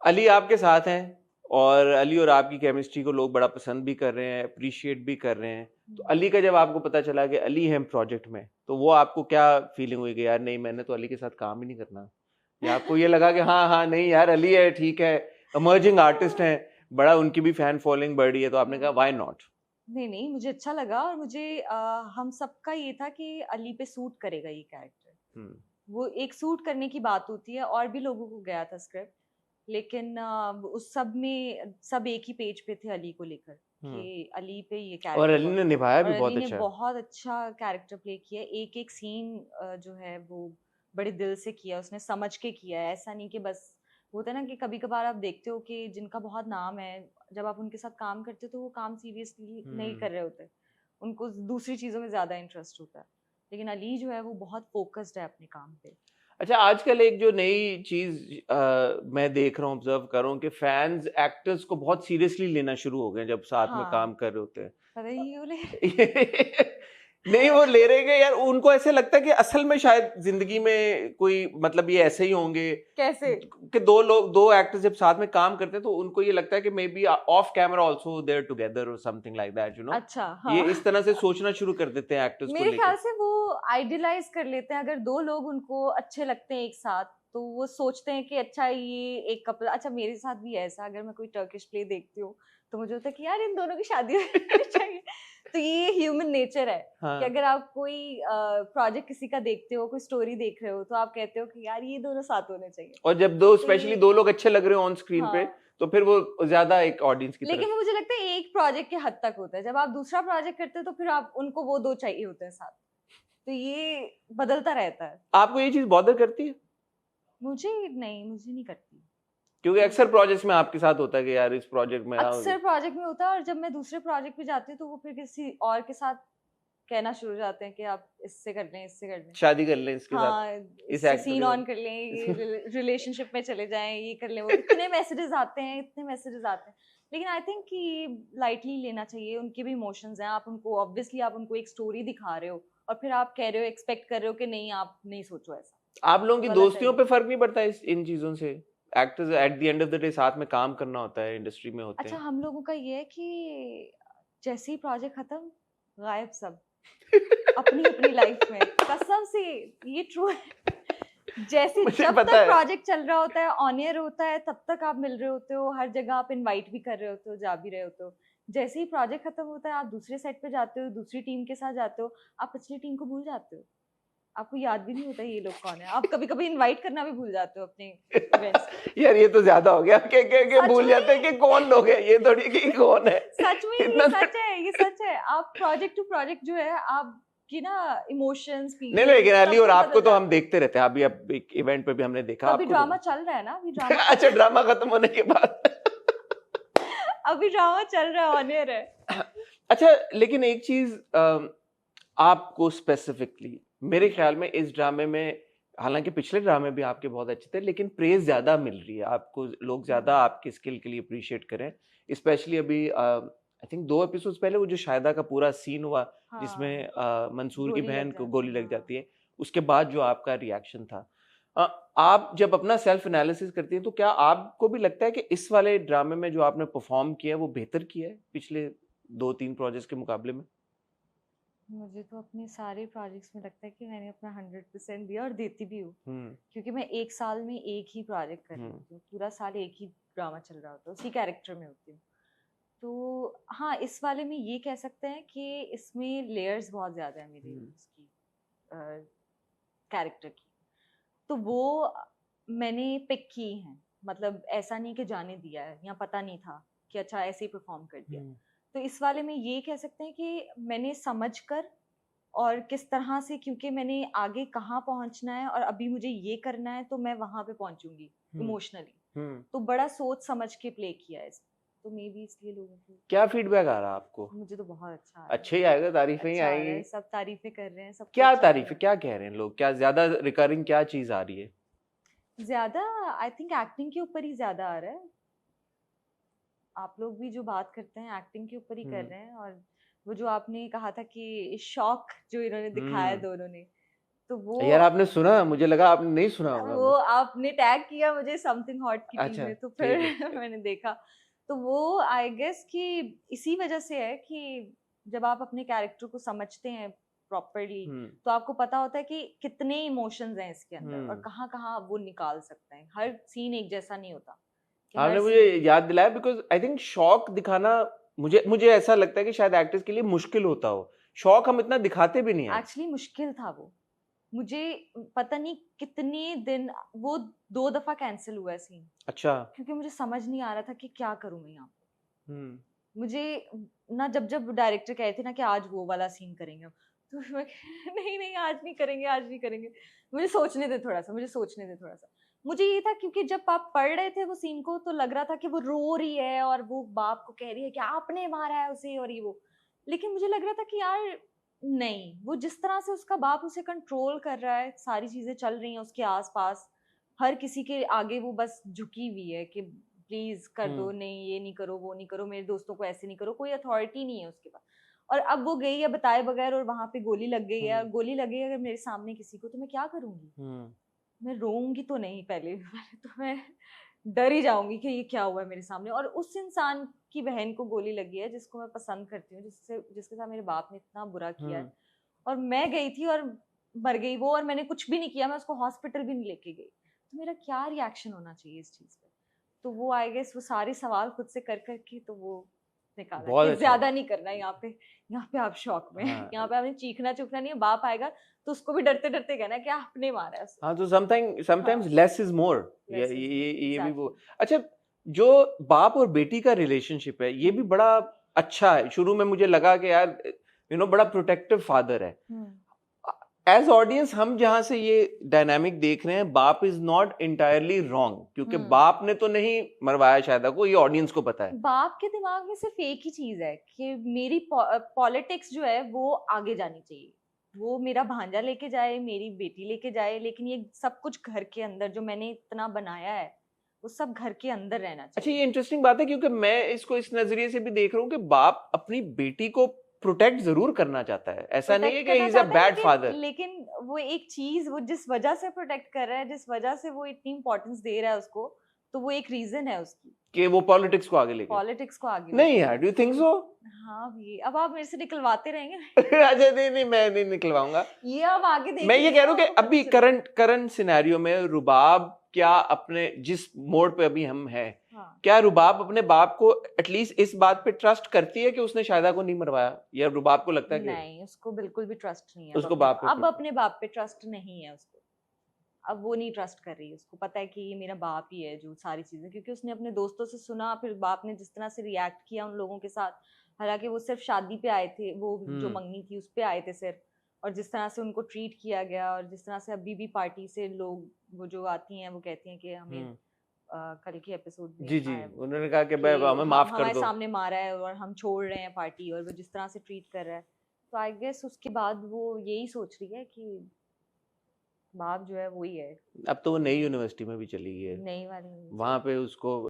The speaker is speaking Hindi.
अली आपके साथ हैं और अली और आपकी केमिस्ट्री को लोग बड़ा पसंद भी कर रहे हैं, अप्रिशिएट भी कर रहे हैं। तो अली का जब आपको पता चला कि अली है प्रोजेक्ट में, तो वो आपको क्या फीलिंग हुई कि यार नहीं, मैंने तो अली के साथ काम ही नहीं करना, या आपको ये लगा कि हाँ हाँ नहीं यार अली है, ठीक है, इमर्जिंग आर्टिस्ट हैं, बड़ा उनकी भी फैन फॉलोइंग बढ़ रही है, तो आपने कहा व्हाई नॉट? नहीं नहीं, मुझे अच्छा लगा और मुझे हम सबका ये था कि अली पे सूट करेगा ये कैरेक्टर। हम्म। वो एक सूट करने की बात होती है, और भी लोगों को गया था स्क्रिप्ट, लेकिन उस सब में सब एक ही पेज पे थे अली को लेकर हम्म। कि अली पे ये और कैरेक्टर अली बहुत। ने निभाया और भी बहुत अली ने अच्छा। बहुत अच्छा कैरेक्टर प्ले किया, एक एक सीन जो है वो बड़े दिल से किया, उसने समझ के किया है। ऐसा नहीं कि बस होता है ना कि कभी कभार आप देखते हो कि जिनका बहुत नाम है, जब आप उनके साथ काम करते हो तो वो काम सीरियसली नहीं हम्म। कर रहे होते, उनको दूसरी चीजों में ज्यादा इंटरेस्ट होता है। लेकिन अली जो है वो बहुत फोकस्ड है अपने काम पे। अच्छा, आजकल एक जो नई चीज मैं देख रहा हूँ, ऑब्जर्व कर रहा हूँ कि फैंस एक्टर्स को बहुत सीरियसली लेना शुरू हो गए जब साथ में हाँ, काम कर रहे होते पता ही क्यों ले। हैं। नहीं, वो ले रहे हैं यार, उनको ऐसे लगता है कि असल में शायद जिंदगी में कोई मतलब ये ऐसे ही होंगे कैसे? कि दो लोग, दो एक्टर्स जब साथ में काम करते हैं तो उनको ये लगता है कि maybe off camera also they are together और समथिंग लाइक दैट, अच्छा, ये हाँ। इस तरह से सोचना शुरू कर देते हैं एक्टर्स को मेरे लेके। ख्याल से वो आइडियलाइज कर लेते हैं, अगर दो लोग उनको अच्छे लगते हैं एक साथ, तो वो सोचते हैं कि अच्छा ये एक कपल। अच्छा, मेरे साथ भी है ऐसा, अगर मैं कोई टर्किश प्ले देखती हूँ तो मुझे होता है कि यार इन दोनों की शादी होनी चाहिए। तो ये ह्यूमन नेचर है कि हाँ। अगर आप कोई प्रोजेक्ट किसी का देखते हो, कोई स्टोरी देख रहे हो, तो आप कहते हो कि यार ये दोनों साथ होने चाहिए। और जब दो, तो स्पेशली ये, दो लोग अच्छे लग रहे हो ऑन स्क्रीन पे, हाँ। तो फिर वो ज्यादा एक ऑडियंस की लेकिन तरफ। वो मुझे लगता है एक प्रोजेक्ट के हद तक होता है, जब आप दूसरा प्रोजेक्ट करते हो तो फिर आप उनको वो दो चाहिए होते हैं साथ। तो ये बदलता रहता है। आपको ये चीज बॉदर करती है? मुझे नहीं, मुझे नहीं करती। क्योंकि अक्सर मुझे प्रोजेक्ट्स में आपके साथ होता है कि यार इस प्रोजेक्ट में आओगे। अक्सर प्रोजेक्ट में होता है, और जब मैं दूसरे प्रोजेक्ट पे जाती हूँ तो वो फिर किसी और के साथ कहना शुरू हो जाते हैं कि आप इससे कर लें, इससे कर लें। शादी कर लें इसके साथ, हाँ, इस इससे एक्टर सीन के ऑन कर लें, ये साथ। रिलेशनशिप में चले जाएं, ये कर लें, वो इतने मैसेजेस आते हैं, इतने मैसेजेस आते हैं। लेकिन आई थिंक कि लाइटली लेना चाहिए, उनके भी इमोशंस हैं। आप उनको ऑब्वियसली आप उनको एक स्टोरी दिखा रहे हो, और फिर आप कह रहे हो, एक्सपेक्ट कर रहे हो कि नहीं आप नहीं सोचो ऐसा, आप लोगों तो की गलत है दोस्तियों वो। पे फर्क नहीं पड़ता इस इन चीजों से? Actors at the end of the day साथ में काम करना होता है, इंडस्ट्री में होते अच्छा, हैं। हम लोगों का ये है कि जैसे ही प्रोजेक्ट खत्म, गायब सब, अपनी अपनी लाइफ में। कसम से, ये ट्रू है। जैसे मुझे जब पता तक है। प्रोजेक्ट चल रहा होता है, ऑन एयर होता है, तब तक आप मिल रहे होते हो, हर जगह आप इनवाइट भी कर रहे होते हो, जा भी रहे होते हो। जैसे ही प्रोजेक्ट खत्म होता है, आप दूसरे सेट पे जाते हो, दूसरी टीम के साथ जाते हो, आप पिछली टीम को भूल जाते हो। आपको याद भी नहीं होता ये लोग कौन है। आप कभी कभी इनवाइट करना भी भूल जाते हो अपने इवेंट्स पे। यार ये तो ज्यादा हो गया, के सच भूल जाते हैं में। कि कौन लोग हैं, ये थोड़ी कि कौन है। सच में, ये इतना तो सच है, ये सच है। आप प्रोजेक्ट टू प्रोजेक्ट जो है, आपकी ना इमोशंस, नहीं नहीं, लेकिन फीलिंग्स अली सब और कुछ आपको बदल तो हम जाता है। देखते रहते हैं, अभी अब एक इवेंट पे भी हमने देखा तो अभी आपको तो। ड्रामा चल रहा है ना, अभी ड्रामा अच्छा, खत्म। ड्रामा खत्म होने के बाद। अभी ड्रामा चल रहा है, ऑन एयर है। अच्छा, लेकिन एक चीज आपको स्पेसिफिकली मेरे ख्याल में इस ड्रामे में, हालांकि पिछले ड्रामे भी आपके बहुत अच्छे थे, लेकिन प्रेज ज्यादा मिल रही है आपको, लोग ज्यादा हम्म, आपकी स्किल के लिए अप्रिशिएट करें। स्पेशली अभी आई थिंक 2 एपिसोड्स पहले वो जो शायदा का पूरा सीन हुआ जिसमें हाँ, मंसूर की गोली बहन लग को जाती गोली है, लग हाँ। जाती है, उसके बाद जो आपका रिएक्शन था, अ, आप जब अपना सेल्फ एनालिसिस करती हैं तो क्या आपको भी लगता है कि इस वाले ड्रामे में जो आपने परफॉर्म किया है वो बेहतर किया है पिछले 2-3 प्रोजेक्ट्स के मुकाबले में? मुझे तो अपने सारे प्रोजेक्ट्स में लगता है कि मैंने अपना 100% दिया, और देती भी हूँ। हम्म। क्योंकि मैं एक साल में एक ही प्रोजेक्ट कर रही हम्म। होती हूँ, पूरा साल एक ही ड्रामा चल रहा होता है, उसी कैरेक्टर में होती हूँ। तो हाँ, इस वाले में ये कह सकते हैं कि इसमें लेयर्स बहुत ज़्यादा है मेरे हम्म। उसकी, कैरेक्टर की। तो वो मैंने पिक की हैं। मतलब ऐसा नहीं कि जाने दिया है या पता नहीं था कि अच्छा ऐसे ही परफॉर्म कर दिया। हम्म। तो इस वाले में ये कह सकते हैं कि मैंने समझ कर, और किस तरह से, क्योंकि मैंने आगे कहाँ पहुंचना है और अभी मुझे ये करना है, तो मैं वहां पे पहुंचूंगी हम्म। इमोशनली। हम्म। तो बड़ा सोच समझ के प्ले किया है इसमें। तो मे बी इसलिए लोगों को, क्या फीडबैक आ रहा आपको? मुझे तो बहुत अच्छा आ रहा है। अच्छे ही आएगा, तारीफें ही अच्छा आ रहा आएंगी? है, सब तारीफें कर रहे हैं, सबको क्या अच्छा लग तारीफें, रहा क्या कह रहे हैं लोग, क्या ज्यादा रिकरिंग क्या चीज आ रही है? है। ज्यादा आई थिंक एक्टिंग के ऊपर ही ज्यादा आ रहा है। आप लोग भी जो बात करते हैं एक्टिंग के ऊपर ही कर हम्म। रहे हैं। और वो जो आपने कहा था कि शौक जो इन्होंने दिखाया हम्म। दोनों ने, तो वो यार आपने सुना, मुझे लगा आपने नहीं सुना होगा। वो आपने टैग किया मुझे समथिंग हॉट की टीम अच्छा, में, तो ठीक फिर है, ठीक। मैंने देखा। तो वो आई गेस कि इसी वजह से है कि जब आप अपने कैरेक्टर को समझते हैं प्रॉपरली, तो आपको पता होता है कि कितने इमोशंस हैं इसके अंदर और कहाँ-कहाँ आप वो निकाल सकते हैं। हर सीन एक जैसा नहीं होता कि हर आपने मुझे सीन याद दिलाया, बिकॉज आई थिंक शौक दिखाना मुझे मुझे ऐसा लगता है कि शायद एक्टर्स के लिए मुश्किल होता हो। शौक हम इतना दिखाते भी नहीं है। एक्चुअली मुश्किल था वो। मुझे पता नहीं कितने दिन वो 2 दफ़ा कैंसल हुआ है सीन, अच्छा। क्योंकि मुझे समझ नहीं आ रहा था कि क्या करूँ मैं यहाँ पे। हम्म। मुझे ना जब डायरेक्टर कहे थे ना कि आज वो वाला सीन करेंगे हम, तो मैं नहीं नहीं आज नहीं करेंगे, आज नहीं करेंगे। मुझे सोचने दे थोड़ा सा, मुझे सोचने दे थोड़ा सा। मुझे ये था क्योंकि जब आप पढ़ रहे थे वो सीन को तो लग रहा था कि वो रो रही है और वो बाप को कह रही है कि आपने मारा है उसे और ये वो। लेकिन मुझे लग रहा था कि यार नहीं, वो जिस तरह से उसका बाप उसे कंट्रोल कर रहा है, सारी चीजें चल रही हैं उसके आसपास, हर किसी के आगे वो बस झुकी हुई है कि प्लीज कर दो, नहीं ये नहीं करो, वो नहीं करो, मेरे दोस्तों को ऐसे नहीं करो, कोई अथॉरिटी नहीं है उसके पास। और अब वो गई है बताए बगैर और वहां पे गोली लग गई है, और गोली लगी अगर मेरे सामने किसी को तो मैं क्या करूंगी? मैं रोऊंगी तो नहीं, पहले पहले तो मैं डर ही जाऊंगी कि ये क्या हुआ है मेरे सामने, और उस इंसान की बहन को गोली लगी है जिसको मैं पसंद करती हूँ, जिसके साथ मेरे बाप ने इतना बुरा किया है, और मैं गई थी और मर गई वो, और मैंने कुछ भी नहीं किया, मैं उसको हॉस्पिटल भी नहीं लेके गई, तो मेरा क्या रिएक्शन होना चाहिए इस चीज पे? तो वो आई गेस वो सारे सवाल खुद से कर करके तो वो निकाला बहुत कि अच्छा। ज्यादा नहीं करना यहाँ पे आप शौक में हाँ। यहाँ पे आपने चीखना चुखना नहीं है, बाप आएगा तो उसको भी डरते डरते कहना कि आपने मारा है उसे। हाँ, तो समटाइम्स हाँ, लेस इज मोर। ये less is more, ये भी वो। exactly. अच्छा, जो बाप और बेटी का रिलेशनशिप है ये भी बड़ा अच्छा है। शुरू में मुझे लगा कि यार बड़ा प्रोटेक्टिव फादर है। एज ऑडियंस हम जहां से ये डायनामिक देख रहे हैं, बाप इज नॉट इंटायरली रॉन्ग, क्योंकि बाप ने तो नहीं मरवाया शायद को, ये ऑडियंस को पता है। बाप के दिमाग में सिर्फ एक ही चीज है कि मेरी पॉलिटिक्स जो है वो आगे जानी चाहिए, वो मेरा भांजा लेके जाए, मेरी बेटी लेके जाए, लेकिन ये सब कुछ घर के अंदर जो मैंने इतना बनाया है वो सब घर के अंदर रहना चाहिए। अच्छा, ये इंटरेस्टिंग बात है, क्योंकि मैं इसको इस नजरिए से भी देख रहा हूँ कि बाप अपनी बेटी को प्रोटेक्ट जरूर करना चाहता है। ऐसा नहीं है कि he is a bad father, लेकिन वो एक चीज, वो जिस वजह से प्रोटेक्ट कर रहा है, जिस वजह से वो इतनी इंपॉर्टेंस दे रहा है उसको, तो वो एक रीजन है उसकी कि वो पॉलिटिक्स को आगे लेके। पॉलिटिक्स को आगे नहीं यार, डू यू थिंक सो? हाँ भी, अब आप मेरे से निकलवाते रहेंगे अच्छा, नहीं मैं नहीं निकलवाऊंगा। ये अब आगे देख मैं ये कह रहा हूँ कि आपको अभी पता चलेगा। करंट सिनेरियो में रुबाब क्या अपने जिस मोड पे अभी हम हैं, हाँ, क्या रुबाब अपने बाप को एटलीस्ट इस बात पे ट्रस्ट करती है कि उसने शायदा को नहीं मरवाया, या रुबाब को लगता है कि नहीं, उसको बिल्कुल भी ट्रस्ट नहीं है उसको बाप पे अब अपने बाप पे ट्रस्ट नहीं है उसको। अब वो नहीं ट्रस्ट कर रही, उसको पता है कि ये मेरा बाप ही है जो सारी चीजें, क्योंकि उसने अपने दोस्तों से सुना, फिर बाप ने जिस तरह से रिएक्ट किया उन लोगों के साथ, हालांकि वो सिर्फ शादी पे आए थे, वो जो मंगनी थी उस पे आए थे सिर्फ, और जिस तरह से उनको ट्रीट किया गया, और जिस तरह से अभी भी पार्टी से लोग वो जो आती हैं वो कहती हैं कि हमें कल के एपिसोड में जी उन्होंने कहा कि भाई हमें माफ कर हमारे दो, सामने मारा है और हम छोड़ रहे हैं पार्टी, और वो जिस तरह से ट्रीट कर रहा है, तो आई गेस उसके बाद वो यही सोच रही है कि बाप जो है वही है। अब तो वो नई यूनिवर्सिटी में भी चली गई है, नई वाली वहां पे उसको